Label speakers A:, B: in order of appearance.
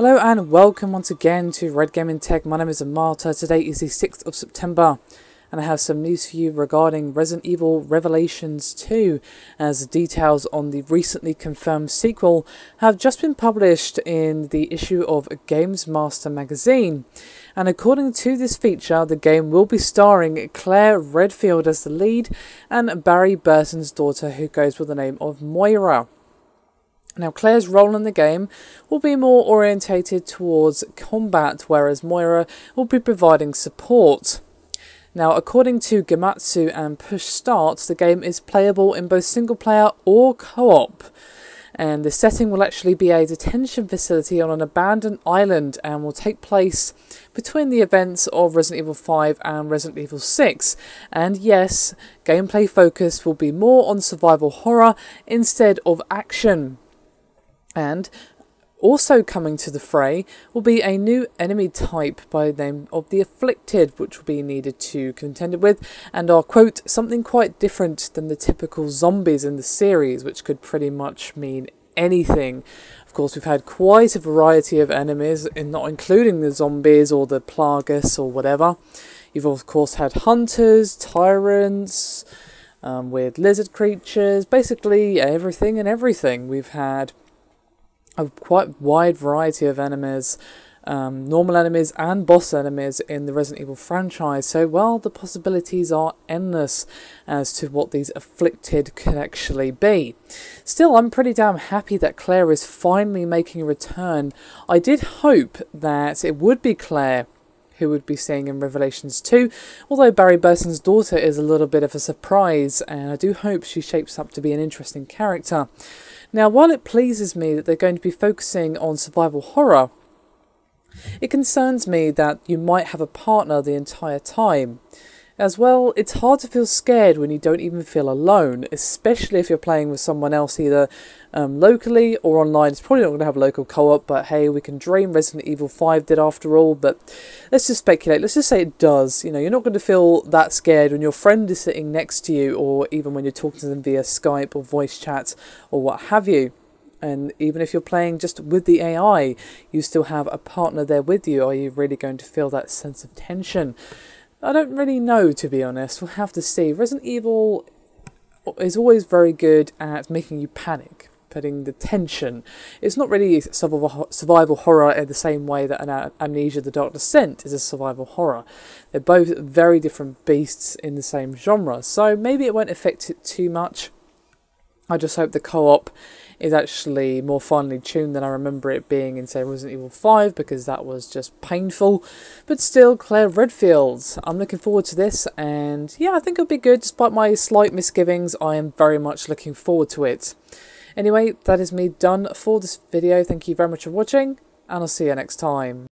A: Hello and welcome once again to Red Gaming Tech. My name is Marta. Today is the 6th of September and I have some news for you regarding Resident Evil Revelations 2, as details on the recently confirmed sequel have just been published in the issue of Games Master magazine. And according to this feature, the game will be starring Claire Redfield as the lead and Barry Burton's daughter, who goes with the name of Moira. Now, Claire's role in the game will be more orientated towards combat, whereas Moira will be providing support. Now, according to Gamatsu and Push Start, the game is playable in both single player or co-op. And the setting will actually be a detention facility on an abandoned island and will take place between the events of Resident Evil 5 and Resident Evil 6. And yes, gameplay focus will be more on survival horror instead of action. And also coming to the fray will be a new enemy type by the name of the Afflicted, which will be needed to contend with, and are, quote, something quite different than the typical zombies in the series, which could pretty much mean anything. Of course, we've had quite a variety of enemies, not including the zombies or the Plagas or whatever. You've of course had hunters, tyrants, weird lizard creatures, basically everything and everything. We've had a quite wide variety of enemies, normal enemies and boss enemies in the Resident Evil franchise, so well, the possibilities are endless as to what these Afflicted could actually be. Still, I'm pretty damn happy that Claire is finally making a return. I did hope that it would be Claire who would be seeing in Revelations 2, although Barry Burton's daughter is a little bit of a surprise, and I do hope she shapes up to be an interesting character. Now, while it pleases me that they're going to be focusing on survival horror, it concerns me that you might have a partner the entire time. As well, it's hard to feel scared when you don't even feel alone, especially if you're playing with someone else either locally or online. It's probably not going to have local co-op, but hey, we can dream. Resident Evil 5 did after all, but let's just speculate. Let's just say it does. You know, you're not going to feel that scared when your friend is sitting next to you, or even when you're talking to them via Skype or voice chat or what have you. And even if you're playing just with the AI, you still have a partner there with you. Are you really going to feel that sense of tension? I don't really know, to be honest. We'll have to see. Resident Evil is always very good at making you panic, putting the tension. It's not really survival horror in the same way that Amnesia: The Dark Descent is a survival horror. They're both very different beasts in the same genre, so maybe it won't affect it too much. I just hope the co-op is actually more finely tuned than I remember it being in, say, Resident Evil 5, because that was just painful. But still, Claire Redfield, I'm looking forward to this, and yeah, I think it'll be good. Despite my slight misgivings, I am very much looking forward to it. Anyway, that is me done for this video. Thank you very much for watching, and I'll see you next time.